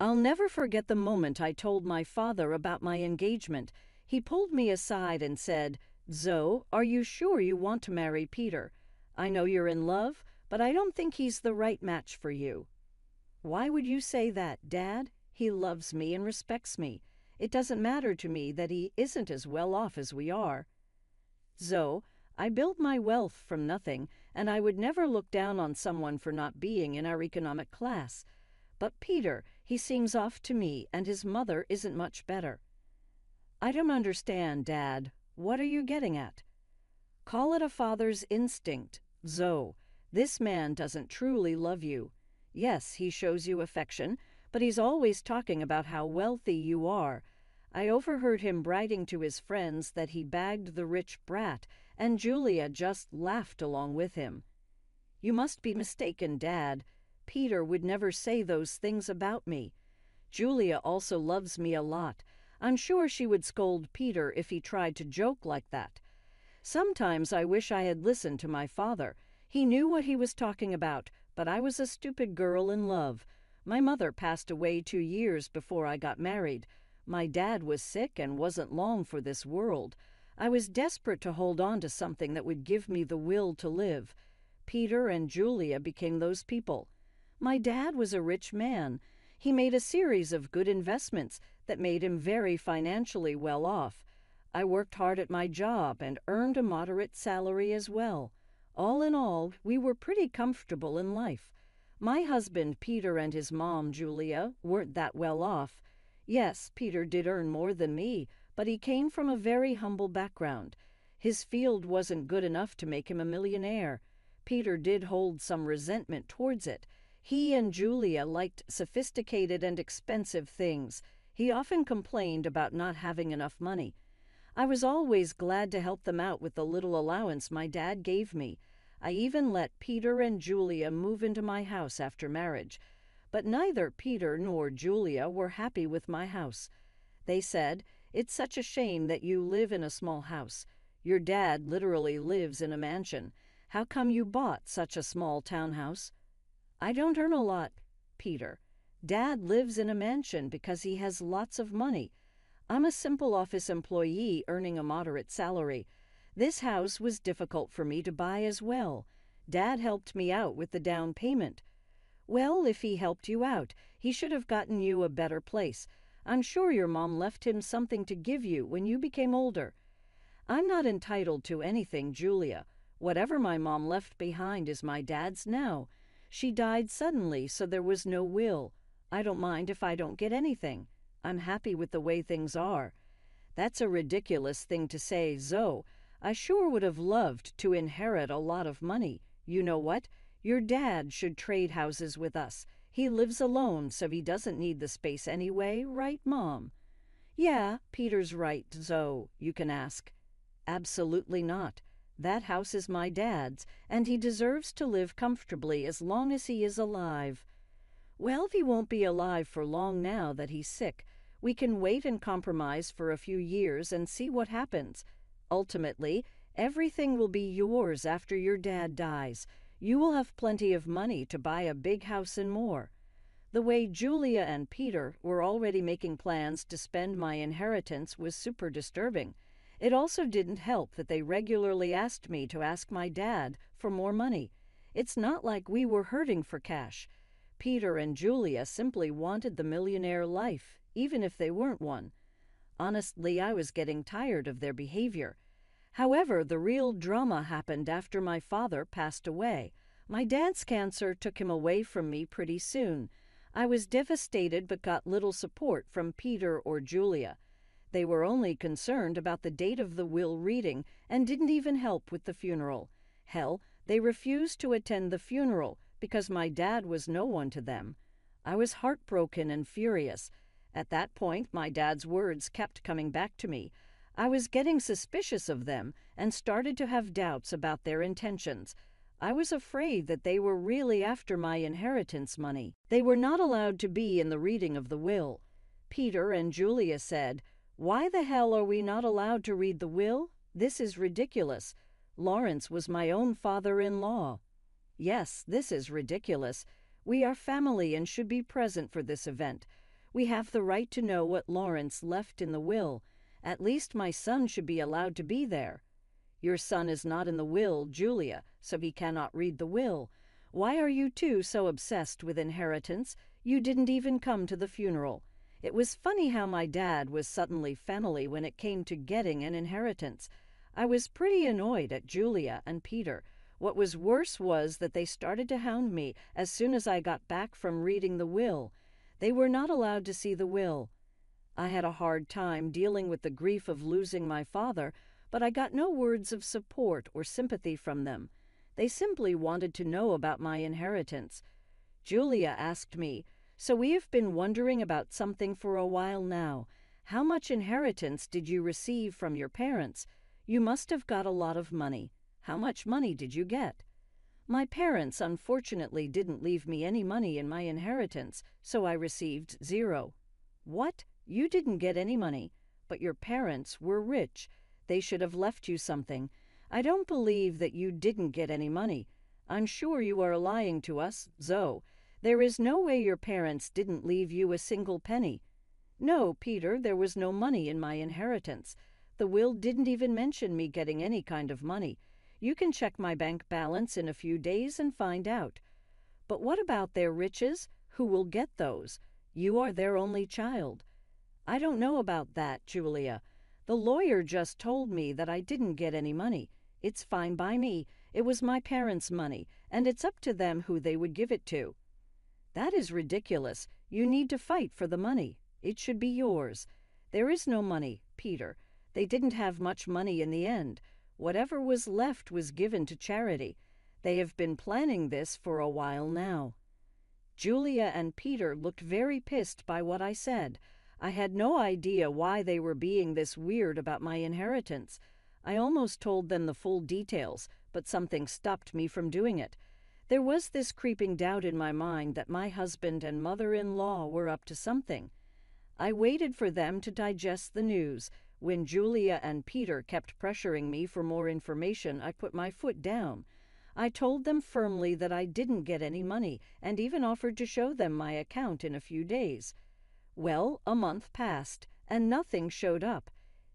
I'll never forget the moment I told my father about my engagement. He pulled me aside and said, "Zoe, are you sure you want to marry Peter? I know you're in love, but I don't think he's the right match for you." "Why would you say that, Dad? He loves me and respects me. It doesn't matter to me that he isn't as well off as we are." "Zoe, I built my wealth from nothing, and I would never look down on someone for not being in our economic class. But Peter, he seems off to me, and his mother isn't much better." "I don't understand, Dad. What are you getting at?" "Call it a father's instinct, Zoe. This man doesn't truly love you. Yes, he shows you affection, but he's always talking about how wealthy you are. I overheard him bragging to his friends that he bagged the rich brat, and Julia just laughed along with him." "You must be mistaken, Dad. Peter would never say those things about me. Julia also loves me a lot. I'm sure she would scold Peter if he tried to joke like that. Sometimes I wish I had listened to my father. He knew what he was talking about, but I was a stupid girl in love. My mother passed away 2 years before I got married. My dad was sick and wasn't long for this world. I was desperate to hold on to something that would give me the will to live. Peter and Julia became those people. My dad was a rich man. He made a series of good investments that made him very financially well off. I worked hard at my job and earned a moderate salary as well. All in all, we were pretty comfortable in life. My husband, Peter, and his mom, Julia, weren't that well off. Yes, Peter did earn more than me, but he came from a very humble background. His field wasn't good enough to make him a millionaire. Peter did hold some resentment towards it. He and Julia liked sophisticated and expensive things. He often complained about not having enough money. I was always glad to help them out with the little allowance my dad gave me. I even let Peter and Julia move into my house after marriage. But neither Peter nor Julia were happy with my house. They said, "It's such a shame that you live in a small house. Your dad literally lives in a mansion. How come you bought such a small townhouse?" "I don't earn a lot, Peter. Dad lives in a mansion because he has lots of money. I'm a simple office employee earning a moderate salary. This house was difficult for me to buy as well. Dad helped me out with the down payment." "Well, if he helped you out, he should have gotten you a better place. I'm sure your mom left him something to give you when you became older." "I'm not entitled to anything, Julia. Whatever my mom left behind is my dad's now. She died suddenly, so there was no will. I don't mind if I don't get anything. I'm happy with the way things are." "That's a ridiculous thing to say, Zoe. I sure would have loved to inherit a lot of money. You know what? Your dad should trade houses with us. He lives alone, so he doesn't need the space anyway, right, Mom?" "Yeah, Peter's right, Zoe, you can ask." "Absolutely not. That house is my dad's, and he deserves to live comfortably as long as he is alive." "Well, he won't be alive for long now that he's sick. We can wait and compromise for a few years and see what happens. Ultimately, everything will be yours after your dad dies. You will have plenty of money to buy a big house and more." The way Julia and Peter were already making plans to spend my inheritance was super disturbing. It also didn't help that they regularly asked me to ask my dad for more money. It's not like we were hurting for cash. Peter and Julia simply wanted the millionaire life, even if they weren't one. Honestly, I was getting tired of their behavior. However, the real drama happened after my father passed away. My dad's cancer took him away from me pretty soon. I was devastated but got little support from Peter or Julia. They were only concerned about the date of the will reading and didn't even help with the funeral. Hell, they refused to attend the funeral because my dad was no one to them. I was heartbroken and furious. At that point, my dad's words kept coming back to me. I was getting suspicious of them and started to have doubts about their intentions. I was afraid that they were really after my inheritance money. They were not allowed to be in the reading of the will. Peter and Julia said, "Why the hell are we not allowed to read the will? This is ridiculous. Lawrence was my own father-in-law." "Yes, this is ridiculous. We are family and should be present for this event. We have the right to know what Lawrence left in the will. At least my son should be allowed to be there." "Your son is not in the will, Julia, so he cannot read the will. Why are you two so obsessed with inheritance? You didn't even come to the funeral. It was funny how my dad was suddenly family when it came to getting an inheritance. I was pretty annoyed at Julia and Peter. What was worse was that they started to hound me as soon as I got back from reading the will. They were not allowed to see the will. I had a hard time dealing with the grief of losing my father, but I got no words of support or sympathy from them. They simply wanted to know about my inheritance. Julia asked me, "So we have been wondering about something for a while now. How much inheritance did you receive from your parents? You must have got a lot of money. How much money did you get?" "My parents unfortunately didn't leave me any money in my inheritance, so I received zero." "What? You didn't get any money? But your parents were rich. They should have left you something. I don't believe that you didn't get any money. I'm sure you are lying to us, Zoe. There is no way your parents didn't leave you a single penny." "No, Peter, there was no money in my inheritance. The will didn't even mention me getting any kind of money. You can check my bank balance in a few days and find out." "But what about their riches? Who will get those? You are their only child." "I don't know about that, Julia. The lawyer just told me that I didn't get any money. It's fine by me. It was my parents' money, and it's up to them who they would give it to." "That is ridiculous. You need to fight for the money. It should be yours." "There is no money, Peter. They didn't have much money in the end. Whatever was left was given to charity. They have been planning this for a while now." Julia and Peter looked very pissed by what I said. I had no idea why they were being this weird about my inheritance. I almost told them the full details, but something stopped me from doing it. There was this creeping doubt in my mind that my husband and mother-in-law were up to something. I waited for them to digest the news. When Julia and Peter kept pressuring me for more information, I put my foot down. I told them firmly that I didn't get any money, and even offered to show them my account in a few days. Well, a month passed, and nothing showed up.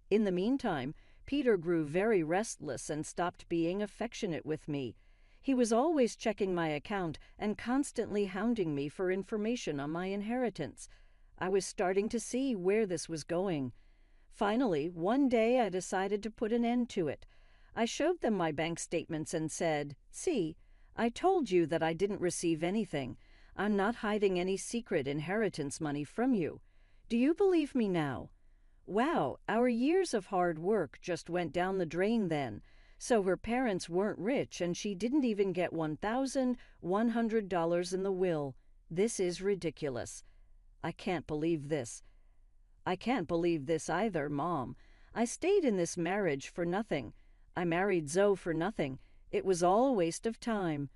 In the meantime, Peter grew very restless and stopped being affectionate with me. He was always checking my account and constantly hounding me for information on my inheritance. I was starting to see where this was going. Finally, one day I decided to put an end to it. I showed them my bank statements and said, "See, I told you that I didn't receive anything. I'm not hiding any secret inheritance money from you. Do you believe me now?" Wow, our years of hard work just went down the drain then. So her parents weren't rich and she didn't even get $1,100 in the will. This is ridiculous. I can't believe this. I can't believe this either, Mom. I stayed in this marriage for nothing. I married Zoe for nothing. It was all a waste of time.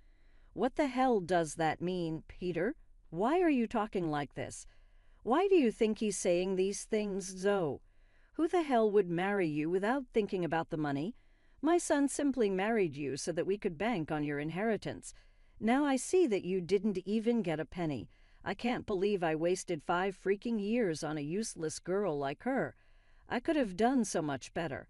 What the hell does that mean, Peter? Why are you talking like this? Why do you think he's saying these things, Zoe? Who the hell would marry you without thinking about the money? My son simply married you so that we could bank on your inheritance. Now I see that you didn't even get a penny. I can't believe I wasted 5 freaking years on a useless girl like her. I could have done so much better.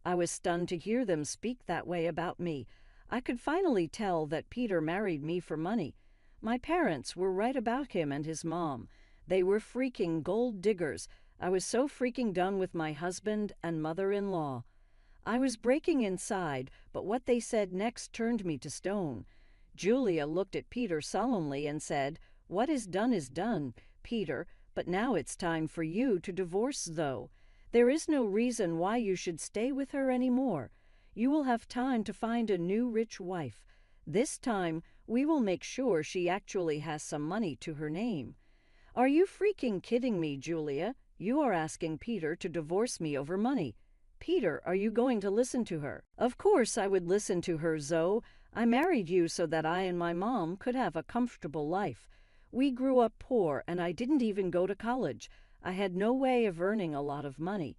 I was stunned to hear them speak that way about me. I could finally tell that Peter married me for money. My parents were right about him and his mom. They were freaking gold diggers. I was so freaking done with my husband and mother-in-law. I was breaking inside, but what they said next turned me to stone. Julia looked at Peter solemnly and said, "What is done, Peter, but now it's time for you to divorce Zoe. There is no reason why you should stay with her anymore. You will have time to find a new rich wife. This time, we will make sure she actually has some money to her name." Are you freaking kidding me, Julia? You are asking Peter to divorce me over money. Peter, are you going to listen to her? Of course I would listen to her, Zoe. I married you so that I and my mom could have a comfortable life. We grew up poor and I didn't even go to college. I had no way of earning a lot of money.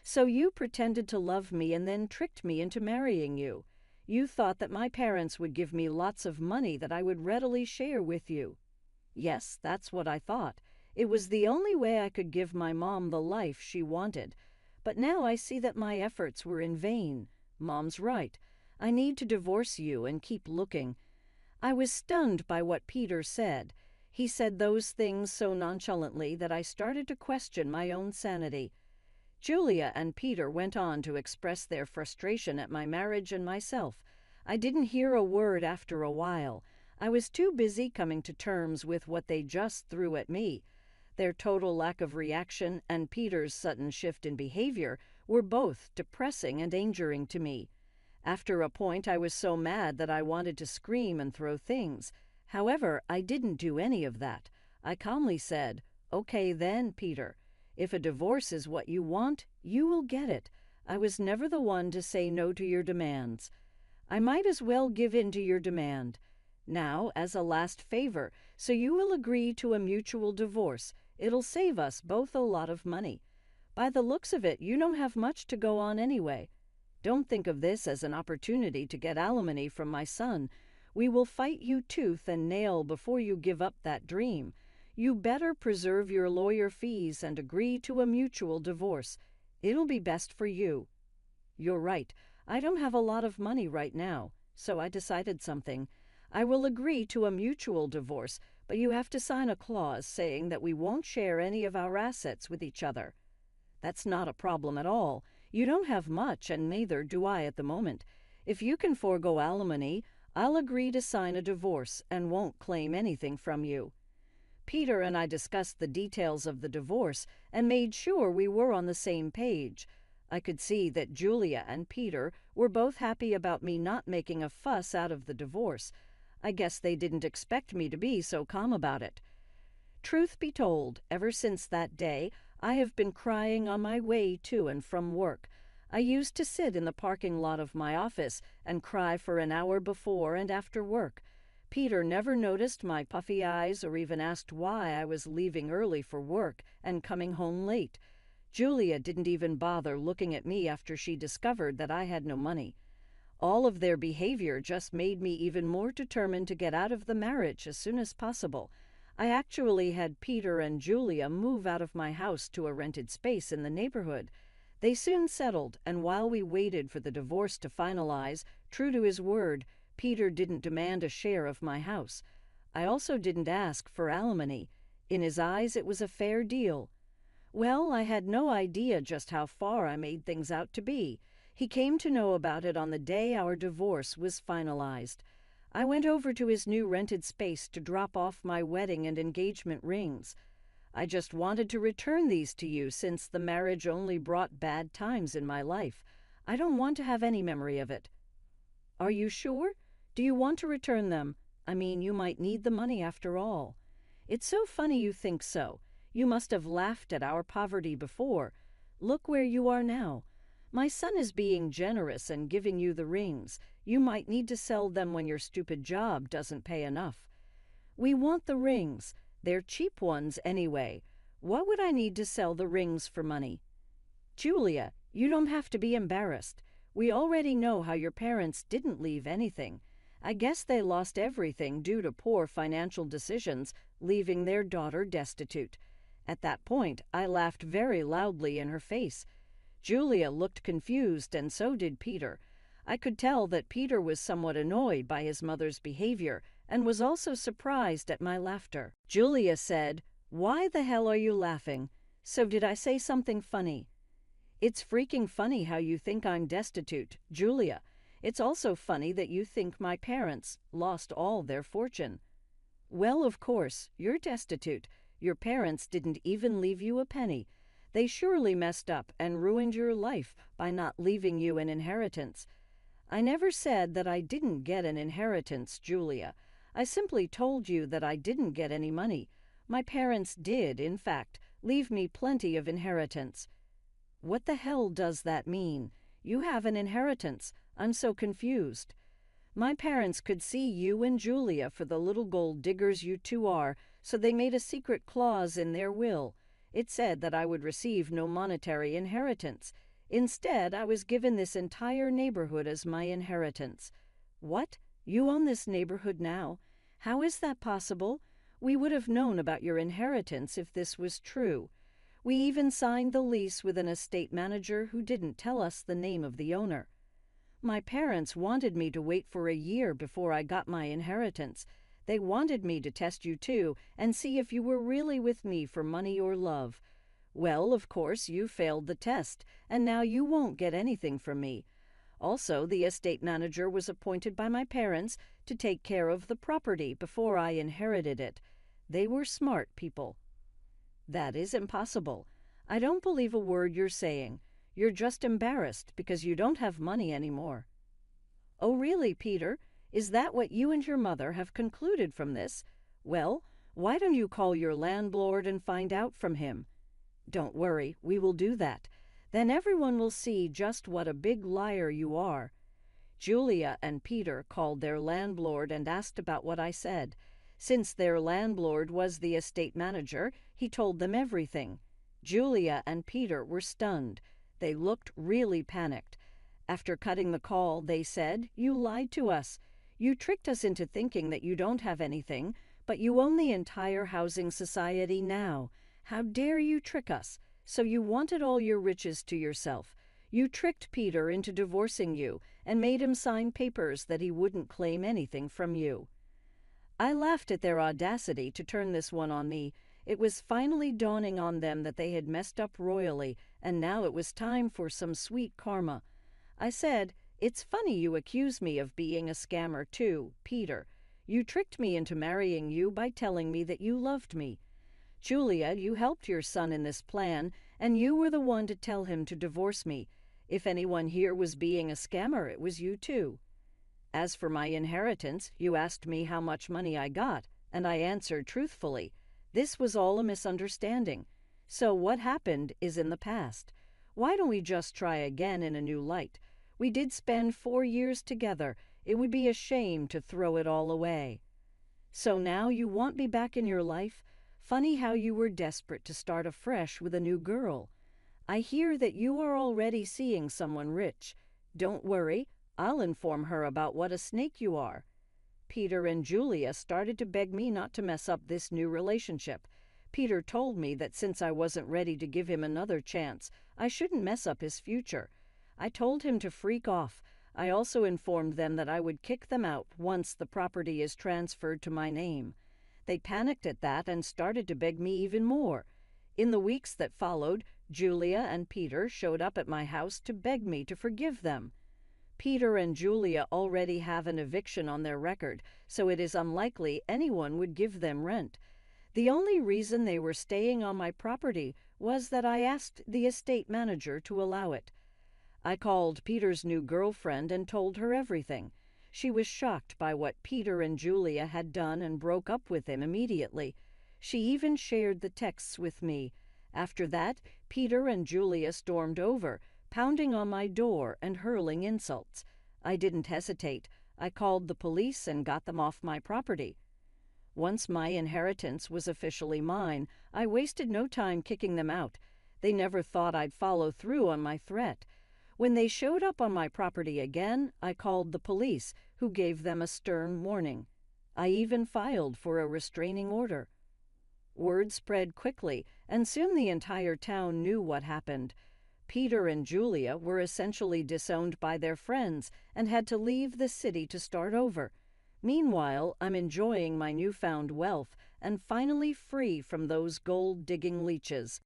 So you pretended to love me and then tricked me into marrying you. You thought that my parents would give me lots of money that I would readily share with you. Yes, that's what I thought. It was the only way I could give my mom the life she wanted. But now I see that my efforts were in vain. Mom's right. I need to divorce you and keep looking." I was stunned by what Peter said. He said those things so nonchalantly that I started to question my own sanity. Julia and Peter went on to express their frustration at my marriage and myself. I didn't hear a word after a while. I was too busy coming to terms with what they just threw at me. Their total lack of reaction and Peter's sudden shift in behavior were both depressing and angering to me. After a point, I was so mad that I wanted to scream and throw things. However, I didn't do any of that. I calmly said, "Okay then, Peter. If a divorce is what you want, you will get it. I was never the one to say no to your demands. I might as well give in to your demand. Now, as a last favor, so you will agree to a mutual divorce. It'll save us both a lot of money. By the looks of it, you don't have much to go on anyway. Don't think of this as an opportunity to get alimony from my son. We will fight you tooth and nail before you give up that dream. You better preserve your lawyer fees and agree to a mutual divorce. It'll be best for you." "You're right. I don't have a lot of money right now, so I decided something. I will agree to a mutual divorce, but you have to sign a clause saying that we won't share any of our assets with each other." "That's not a problem at all. You don't have much, and neither do I at the moment. If you can forego alimony, I'll agree to sign a divorce and won't claim anything from you." Peter and I discussed the details of the divorce and made sure we were on the same page. I could see that Julia and Peter were both happy about me not making a fuss out of the divorce. I guess they didn't expect me to be so calm about it. Truth be told, ever since that day, I have been crying on my way to and from work. I used to sit in the parking lot of my office and cry for an hour before and after work. Peter never noticed my puffy eyes or even asked why I was leaving early for work and coming home late. Julia didn't even bother looking at me after she discovered that I had no money. All of their behavior just made me even more determined to get out of the marriage as soon as possible. I actually had Peter and Julia move out of my house to a rented space in the neighborhood. They soon settled, and while we waited for the divorce to finalize, true to his word, Peter didn't demand a share of my house. I also didn't ask for alimony. In his eyes, it was a fair deal. Well, I had no idea just how far I made things out to be. He came to know about it on the day our divorce was finalized. I went over to his new rented space to drop off my wedding and engagement rings. I just wanted to return these to you since the marriage only brought bad times in my life. I don't want to have any memory of it." "Are you sure? Do you want to return them? I mean, you might need the money after all." "It's so funny you think so. You must have laughed at our poverty before. Look where you are now. My son is being generous and giving you the rings. You might need to sell them when your stupid job doesn't pay enough." "We want the rings. They're cheap ones anyway. What would I need to sell the rings for money?" "Julia, you don't have to be embarrassed. We already know how your parents didn't leave anything. I guess they lost everything due to poor financial decisions, leaving their daughter destitute." At that point, I laughed very loudly in her face. Julia looked confused, and so did Peter. I could tell that Peter was somewhat annoyed by his mother's behavior and was also surprised at my laughter. Julia said, "Why the hell are you laughing? So did I say something funny?" "It's freaking funny how you think I'm destitute, Julia. It's also funny that you think my parents lost all their fortune." "Well, of course, you're destitute. Your parents didn't even leave you a penny. They surely messed up and ruined your life by not leaving you an inheritance." "I never said that I didn't get an inheritance, Julia. I simply told you that I didn't get any money. My parents did, in fact, leave me plenty of inheritance." "What the hell does that mean? You have an inheritance. I'm so confused." "My parents could see you and Julia for the little gold diggers you two are, so they made a secret clause in their will. It said that I would receive no monetary inheritance. Instead, I was given this entire neighborhood as my inheritance." "What? You own this neighborhood now? How is that possible? We would have known about your inheritance if this was true. We even signed the lease with an estate manager who didn't tell us the name of the owner. My parents wanted me to wait for a year before I got my inheritance. They wanted me to test you too and see if you were really with me for money or love. Well, of course, you failed the test, and now you won't get anything from me. Also, the estate manager was appointed by my parents to take care of the property before I inherited it. They were smart people. That is impossible. I don't believe a word you're saying. You're just embarrassed because you don't have money anymore. Oh, really, Peter? Is that what you and your mother have concluded from this? Well, why don't you call your landlord and find out from him? Don't worry, we will do that. Then everyone will see just what a big liar you are. Julia and Peter called their landlord and asked about what I said. Since their landlord was the estate manager, he told them everything. Julia and Peter were stunned. They looked really panicked. After cutting the call, they said, "You lied to us. You tricked us into thinking that you don't have anything, but you own the entire housing society now. How dare you trick us? So you wanted all your riches to yourself. You tricked Peter into divorcing you and made him sign papers that he wouldn't claim anything from you." I laughed at their audacity to turn this one on me. It was finally dawning on them that they had messed up royally, and now it was time for some sweet karma. I said, "It's funny you accuse me of being a scammer too, Peter. You tricked me into marrying you by telling me that you loved me. Julia, you helped your son in this plan, and you were the one to tell him to divorce me. If anyone here was being a scammer, it was you too. As for my inheritance, you asked me how much money I got, and I answered truthfully. This was all a misunderstanding. So what happened is in the past. Why don't we just try again in a new light? We did spend 4 years together. It would be a shame to throw it all away. So now you want me back in your life? Funny how you were desperate to start afresh with a new girl. I hear that you are already seeing someone rich. Don't worry, I'll inform her about what a snake you are." Peter and Julia started to beg me not to mess up this new relationship. Peter told me that since I wasn't ready to give him another chance, I shouldn't mess up his future. I told him to freak off. I also informed them that I would kick them out once the property is transferred to my name. They panicked at that and started to beg me even more. In the weeks that followed, Julia and Peter showed up at my house to beg me to forgive them. Peter and Julia already have an eviction on their record, so it is unlikely anyone would give them rent. The only reason they were staying on my property was that I asked the estate manager to allow it. I called Peter's new girlfriend and told her everything. She was shocked by what Peter and Julia had done and broke up with him immediately. She even shared the texts with me. After that, Peter and Julia stormed over, pounding on my door and hurling insults. I didn't hesitate. I called the police and got them off my property. Once my inheritance was officially mine, I wasted no time kicking them out. They never thought I'd follow through on my threat. When they showed up on my property again, I called the police, who gave them a stern warning. I even filed for a restraining order. Word spread quickly, and soon the entire town knew what happened. Peter and Julia were essentially disowned by their friends and had to leave the city to start over. Meanwhile, I'm enjoying my newfound wealth and finally free from those gold-digging leeches.